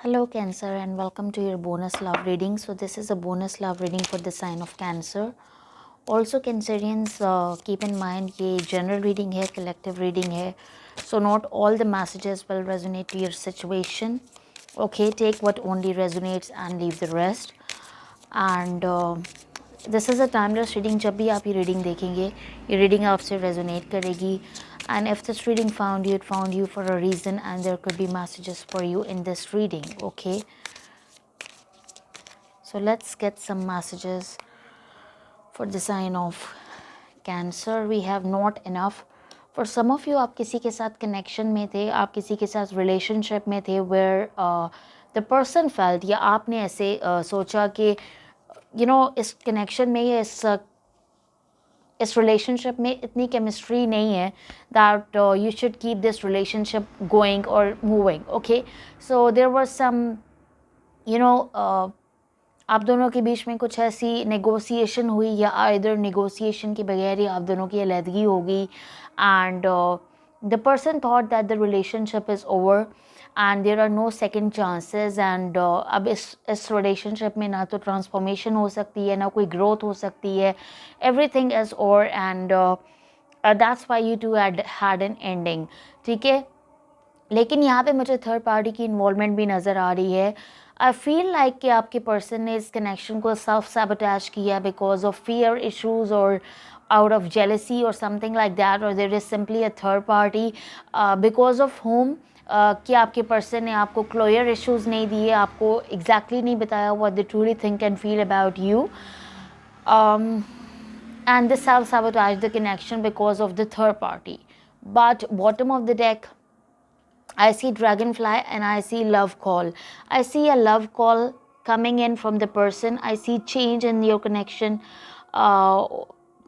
Hello Cancer and welcome to your bonus love reading. So this is a bonus love reading for the sign of Cancer. Also Cancerians, keep in mind ये general reading है, collective reading है. So not all the messages will resonate to your situation. Okay, take what only resonates and leave the rest. And this is a timeless reading. जब भी आप ये reading देखेंगे ये reading आपसे resonate करेगी. And if this reading found you, it found you for a reason and there could be messages for you in this reading. Okay, so let's get some messages for the sign of Cancer. We have not enough. For some of you, आप किसी के साथ connection में थे, आप किसी के साथ रिलेशनशिप में थे वेयर द पर्सन फेल्ट, या आपने ऐसे सोचा कि इस कनेक्शन में या इस रिलेशनशिप में इतनी केमिस्ट्री नहीं है that you should keep this relationship going और moving. Okay, so there was some आप दोनों के बीच में कुछ ऐसी नेगोशिएशन हुई या इधर नेगोशिएशन के बगैर ही आप दोनों की अलहदगी हो गई. And the person thought that the relationship is over and there are no second chances. And अब इस रिलेशनशिप में ना तो ट्रांसफॉर्मेशन हो सकती है, ना कोई ग्रोथ हो सकती है. Everything is over and that's why you two had an ending. ठीक है, लेकिन यहाँ पे मुझे थर्ड पार्टी की इन्वॉल्वमेंट भी नज़र आ रही है. आई फील लाइक कि आपके पर्सन ने इस कनेक्शन को सेल्फ सैबोटेज किया बिकॉज ऑफ फियर इश्यूज और out of jealousy or something like that, or there is simply a third party because of whom कि आपके पर्सन ने आपको क्लियर इश्यूज नहीं दिए, आपको एग्जैक्टली नहीं बताया what they truly think and feel about you, and they self sabotage the connection because of the third party. But bottom of the deck, I see dragonfly and I see love call. I see a love call coming in from the person. I see change in your connection.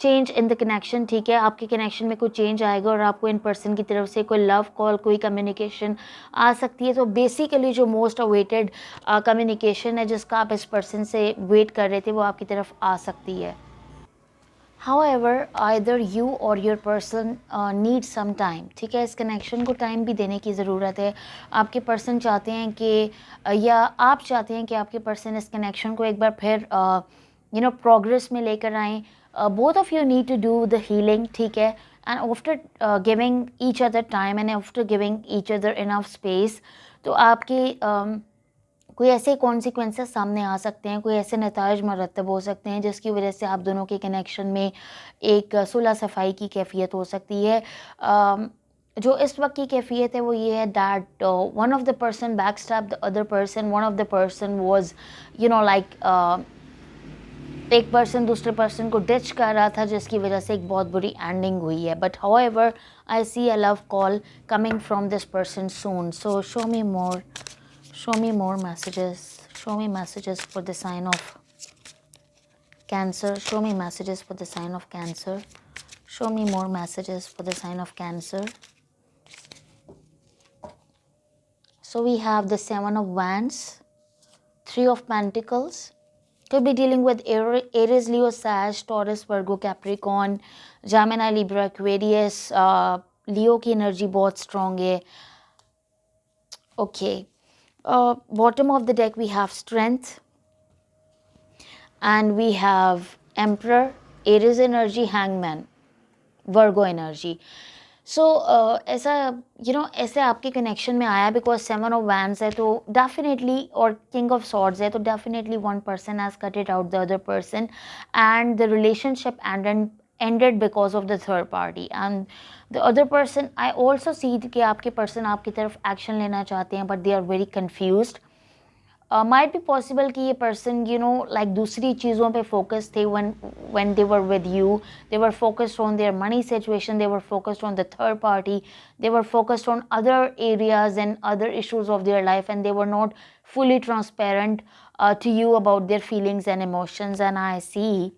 Change in the connection. ठीक है, आपके connection में कोई change आएगा और आपको in person की तरफ से कोई लव कॉल, कोई कम्युनिकेशन आ सकती है. तो बेसिकली जो मोस्ट अवेटेड कम्युनिकेशन है जिसका आप इस पर्सन से वेट कर रहे थे वो आपकी तरफ आ सकती है. However, either you or your person needs some time. ठीक है, इस कनेक्शन को टाइम भी देने की ज़रूरत है. आपके पर्सन चाहते हैं कि या आप चाहते हैं कि आपके पर्सन इस कनेक्शन को एक बार फिर प्रोग्रेस में लेकर आएँ. Both of you need to do the healing. ठीक है, and after giving each other time and after giving each other enough space, तो आपकी कोई ऐसे कॉन्सिक्वेंसेस सामने आ सकते हैं, कोई ऐसे नताइज मरतब हो सकते हैं जिसकी वजह से आप दोनों के कनेक्शन में एक सुलह सफाई की कैफियत हो सकती है. जो इस वक्त की कैफियत है वो ये है that one of the person back step the other person. One of the person was like एक पर्सन दूसरे पर्सन को डिच कर रहा था जिसकी वजह से एक बहुत बुरी एंडिंग हुई है. But however I see a love call coming from this person soon. So show me more messages. Show me messages for the sign of Cancer. Show me messages for the sign of Cancer. Show me more messages for the sign of Cancer. So we have the Seven of Wands, Three of Pentacles. Could be dealing with Aries, Leo, Sag, Taurus, Virgo, Capricorn, Gemini, Libra, Aquarius. Leo की energy बहुत strong है. Okay. Bottom of the deck we have Strength and we have Emperor, Aries energy, Hangman, Virgo energy. So ऐसा ऐसे आपके connection में आया because seven of wands है तो डेफिनेटली, और किंग ऑफ सॉर्ड्स है तो definitely one person has cut it out the other person and the relationship ended because of the third party. And the other person, I also see कि आपके person आपकी तरफ action लेना चाहते हैं but they are very confused. Might be possible कि ये person like दूसरी चीज़ों पे focus थे when they were with you. They were focused on their money situation, they were focused on the third party, they were focused on other areas and other issues of their life, and they were not fully transparent to you about their feelings and emotions. And I see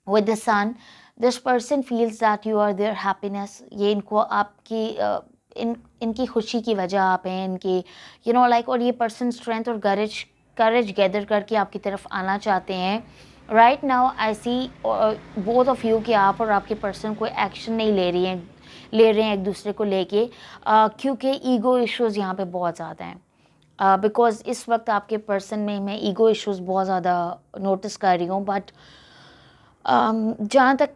with the sun, this person feels that you are their happiness. ये इनको आपकी इनकी खुशी की वजह आप हैं, इनकी लाइक और ये पर्सन स्ट्रेंथ और करेज गैदर करके आपकी तरफ आना चाहते हैं. Right now I see both of you कि आप और आपके पर्सन कोई एक्शन नहीं ले रहे हैं एक दूसरे को लेके क्योंकि ईगो इश्यूज़ यहाँ पे बहुत ज़्यादा हैं. बिकॉज इस वक्त आपके पर्सन में मैं ईगो इश्यूज बहुत ज़्यादा नोटिस कर रही हूँ, बट जहाँ तक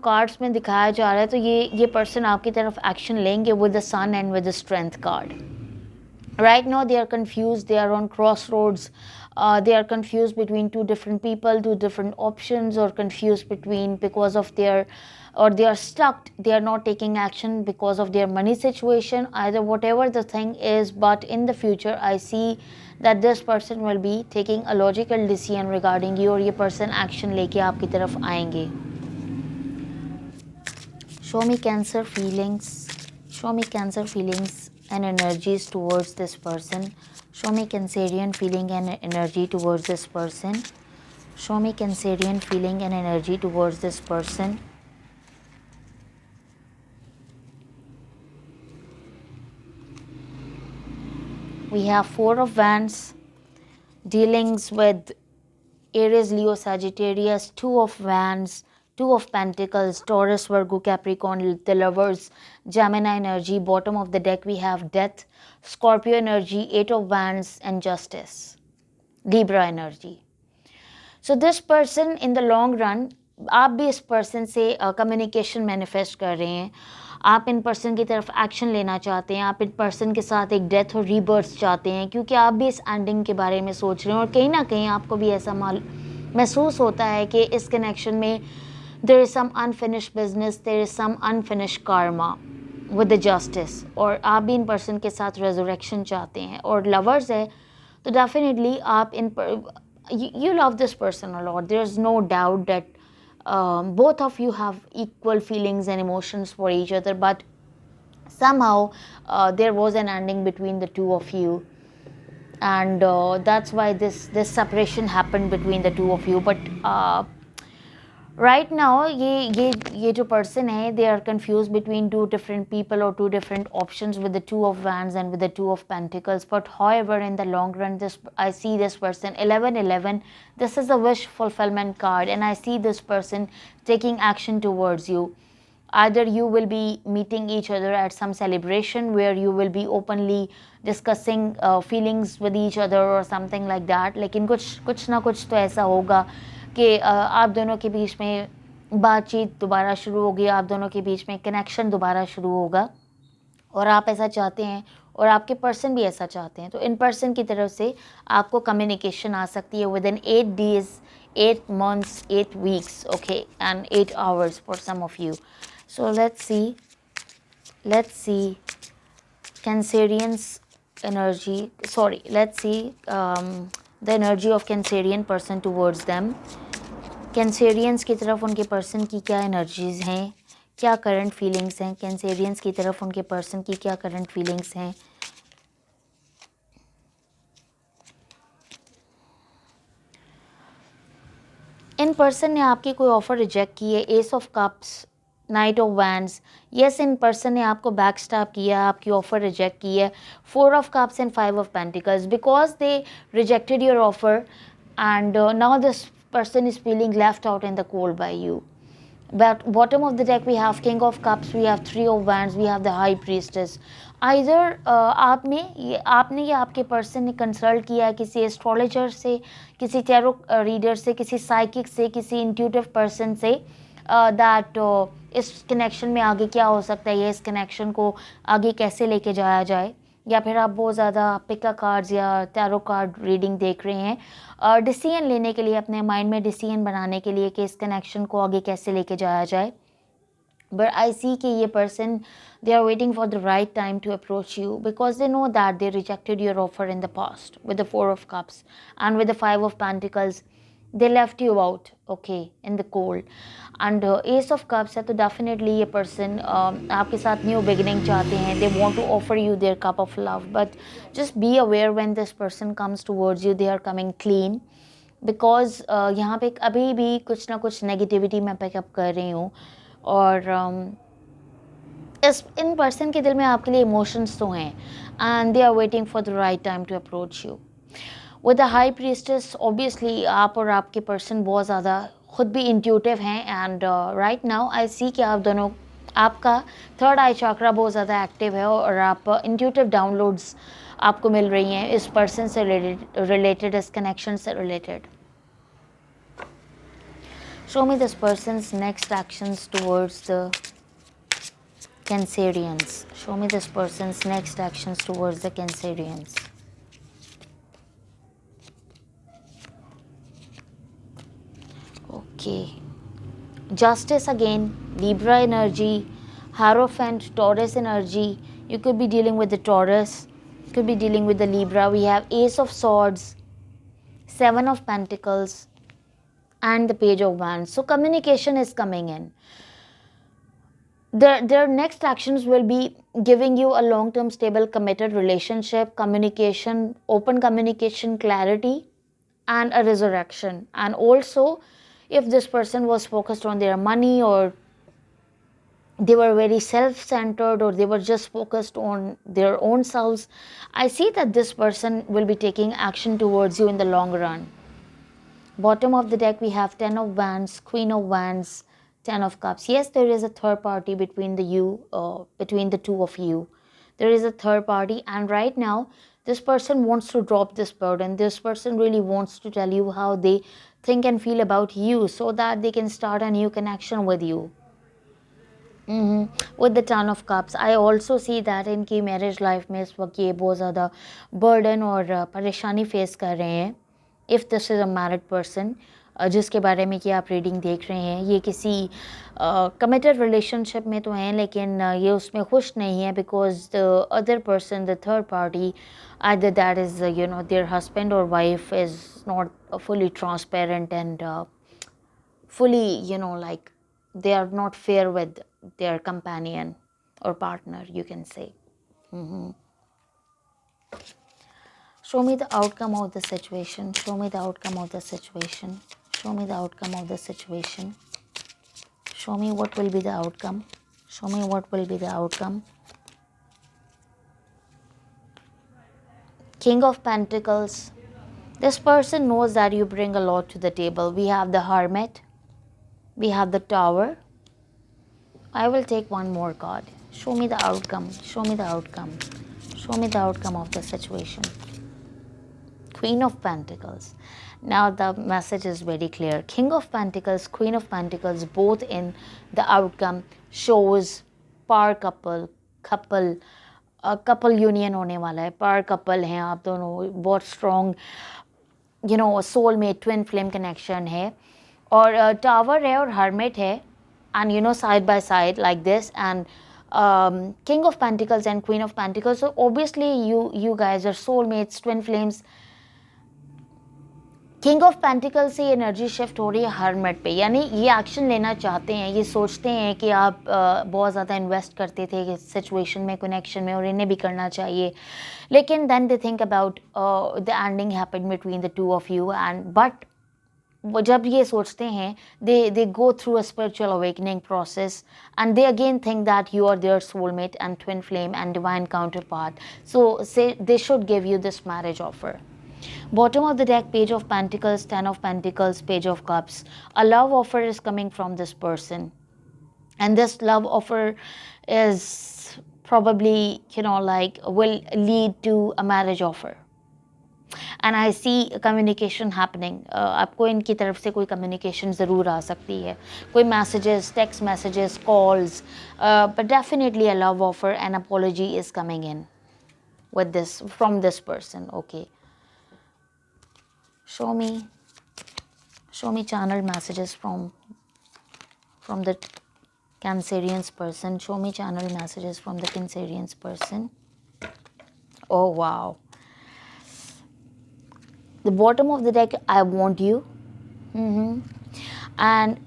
कार्ड्स में दिखाया जा रहा है तो ये पर्सन आपकी तरफ एक्शन लेंगे with the Sun and with the Strength card. Right now they are confused, they are on crossroads, they are confused between two different people, two different options, or confused between because of their, or they are stuck, they are not taking action because of their money situation, either whatever the thing is. But in the future I see that this person will be taking a logical decision regarding you, और ये person action लेके आपकी तरफ आएंगे. Show me Cancer feelings, show me Cancer feelings and energies towards this person. Show me Cancerian feeling and energy towards this person. Show me Cancerian feeling and energy towards this person. We have Four of Wands, dealings with Aries, Leo, Sagittarius, Two of Wands, Two of Pentacles, Taurus, Virgo, Capricorn, the Lovers, Gemini energy. Bottom of the deck we have Death, Scorpio energy, Eight of Wands and Justice, Libra energy. So this person in the long run, आप भी इस person से communication manifest कर रहे हैं, आप in person की तरफ एक्शन लेना चाहते हैं, आप इन पर्सन के साथ एक डेथ और रीबर्थ चाहते हैं, क्योंकि आप भी इस एंडिंग के बारे में सोच रहे हैं, और कहीं ना कहीं आपको भी ऐसा महसूस होता है कि इस कनेक्शन में there is some unfinished business, there is some unfinished karma with the Justice, और आप भी इन पर्सन के साथ रेजरेक्शन चाहते हैं. और लवर्स है तो डेफिनेटली आप इन पर you love this person a lot. There's no doubt that both of you have equal feelings and emotions for each other, but somehow there was an ending between the two of you, and that's why this separation happened between the two of you. But right now ये जो person है, they are confused between two different people or two different options with the Two of Wands and with the Two of Pentacles. But however, in the long run, I see this person 1111. This is a wish fulfillment card, and I see this person taking action towards you. Either you will be meeting each other at some celebration where you will be openly discussing feelings with each other or something like that. लेकिन कुछ ना कुछ तो ऐसा होगा कि आप दोनों के बीच में बातचीत दोबारा शुरू होगी, आप दोनों के बीच में कनेक्शन दोबारा शुरू होगा, और आप ऐसा चाहते हैं और आपके पर्सन भी ऐसा चाहते हैं. तो इन पर्सन की तरफ से आपको कम्युनिकेशन आ सकती है with in 8 days, 8 months, 8 weeks, okay, and 8 hours for some of you. So let's see Cancerian's energy, sorry, let's see the energy of Cancerian person towards them. Cancerians की तरफ उनके person की क्या एनर्जीज हैं, क्या current feelings हैं. Cancerians की तरफ उनके पर्सन की क्या करंट फीलिंग्स हैं. इन पर्सन ने आपकी कोई ऑफर रिजेक्ट की है. S of cups, night of wands. Yes, in person ने आपको बैक स्टैप किया, आपकी ऑफर रिजेक्ट की है. 4 of Cups and 5 of Pentacles, because they rejected your offer, and now this person is feeling left out in the cold by you. But bottom of the deck we have King of Cups, we have 3 of Wands, we have the High Priestess. Either आपने या आपके person ने consult किया है किसी astrologer से, किसी tarot reader से, किसी साइकिक से, किसी इंट्यूटिव पर्सन से, दैट इस कनेक्शन में आगे क्या हो सकता है, या इस कनेक्शन को आगे कैसे लेके जाया जाए. या फिर आप बहुत ज़्यादा पिका कार्ड्स या टैरो कार्ड रीडिंग देख रहे हैं डिसीजन लेने के लिए, अपने माइंड में डिसीजन बनाने के लिए कि इस कनेक्शन को आगे कैसे लेके जाया जाए. But I see कि ये person, they are waiting for the right time to approach you, because they know that they rejected your offer in the past with the 4 of Cups and with the 5 of Pentacles. They left you out, okay, in the cold. And Ace of Cups है तो definitely ये person आपके साथ new beginning चाहते हैं. They want to offer you their cup of love, but just be aware when this person comes towards you, they are coming clean, because यहाँ पे अभी भी कुछ ना कुछ negativity मैं pick-up कर रही हूँ, और इन पर्सन के दिल में आपके लिए इमोशंस तो हैं, and they are waiting for the right time to approach you. With the high priestess, obviously आप और आपके पर्सन बहुत ज़्यादा खुद भी इंट्यूटिव हैं, एंड राइट नाउ आई सी कि आप दोनों, आपका थर्ड आई चक्रा बहुत ज़्यादा एक्टिव है, और आप इंट्यूटिव डाउनलोड्स आपको मिल रही हैं इस पर्सन से रिलेटेड, इस कनेक्शन से related. Show me this person's next actions towards the Cancerians. Show me this person's next actions towards the Cancerians. Okay. Justice again, Libra energy, Hierophant, Taurus energy. You could be dealing with the Taurus, could be dealing with the Libra. We have Ace of Swords, Seven of Pentacles, and the Page of Wands. So communication is coming in. Their next actions will be giving you a long-term, stable, committed relationship, communication, open communication, clarity, and a resurrection. And also, if this person was focused on their money, or they were very self-centered, or they were just focused on their own selves, I see that this person will be taking action towards you in the long run. Bottom of the deck, we have Ten of Wands, Queen of Wands, Ten of Cups. Yes, there is a third party between between the two of you. There is a third party, and right now this person wants to drop this burden. This person really wants to tell you how they think and feel about you, so that they can start a new connection with you. With the Ten of Cups, I also see that इनकी marriage life में इस वक्त ये बहुत ज़्यादा burden और परेशानी face कर रहे हैं. If this is a married person जिसके बारे में कि आप रीडिंग देख रहे हैं, ये किसी कमिटेड रिलेशनशिप में तो हैं, लेकिन ये उसमें खुश नहीं है, because the other person, the third party, either that is their husband or wife, is not fully transparent and fully like they are not fair with their companion or partner, you can say. Show me the outcome of the situation. Show me the outcome of the situation. Show me the outcome of the situation. Show me what will be the outcome. Show me what will be the outcome. King of Pentacles. This person knows that you bring a lot to the table. We have the Hermit. We have the Tower. I will take one more card. Show me the outcome. Show me the outcome. Show me the outcome of the situation. Queen of Pentacles. Now the message is very clear. King of Pentacles, Queen of Pentacles, both in the outcome shows par couple, couple union होने वाला है. par couple हैं आप दोनों, बहुत strong soulmate twin flame connection है, और tower है और hermit है, and side by side like this, and King of Pentacles and Queen of Pentacles. So obviously you guys are soulmates, twin flames. King of pentacle से energy shift हो रही है hermit पे, यानी ये एक्शन लेना चाहते हैं, ये सोचते हैं कि आप बहुत ज़्यादा इन्वेस्ट करते थे सिचुएशन में, कनेक्शन में, और इन्हें भी करना चाहिए, लेकिन then they think about the ending happened between the two of you, and but जब ये सोचते हैं they go through a spiritual awakening process, and they again think that you are their soulmate and twin flame and divine counterpart, so say they should give you this marriage offer. Bottom of the deck, Page of Pentacles, Ten of Pentacles, Page of Cups. A love offer is coming from this person, and this love offer is probably will lead to a marriage offer. And I see communication happening. आपको इनकी तरफ से कोई communication ज़रूर आ सकती है, कोई messages, text messages, calls, but definitely a love offer and apology is coming in with this from this person. Okay. Show me channeled messages from the Cancerians person. Show me channeled messages from the Cancerians person. Oh wow. The bottom of the deck, I want you. And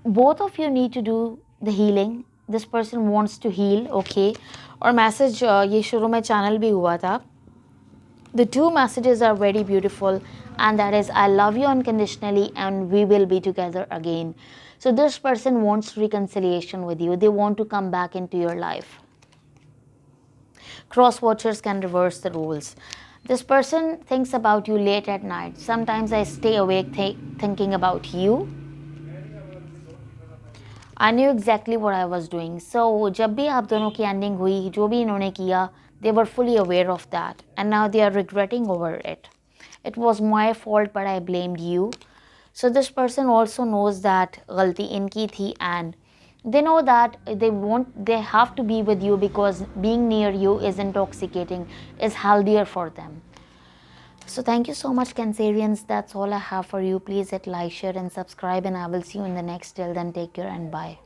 both of you need to do the healing. This person wants to heal. Okay. और message ये शुरू में channel भी हुआ था. The two messages are very beautiful, and that is, I love you unconditionally and we will be together again. So this person wants reconciliation with you. They want to come back into your life. Cross watchers can reverse the roles. This person thinks about you late at night. Sometimes I stay awake thinking about you. I knew exactly what I was doing. So जब भी आप दोनों की ending हुई, जो भी इन्होंने किया, They were fully aware of that, and now they are regretting over it. It was my fault, but I blamed you. So this person also knows that गलती इनकी थी, and they know that they have to be with you because being near you is intoxicating, is healthier for them. So thank you so much, Cancerians. That's all I have for you. Please hit like, share and subscribe, and I will see you in the next. Till then, take care and bye.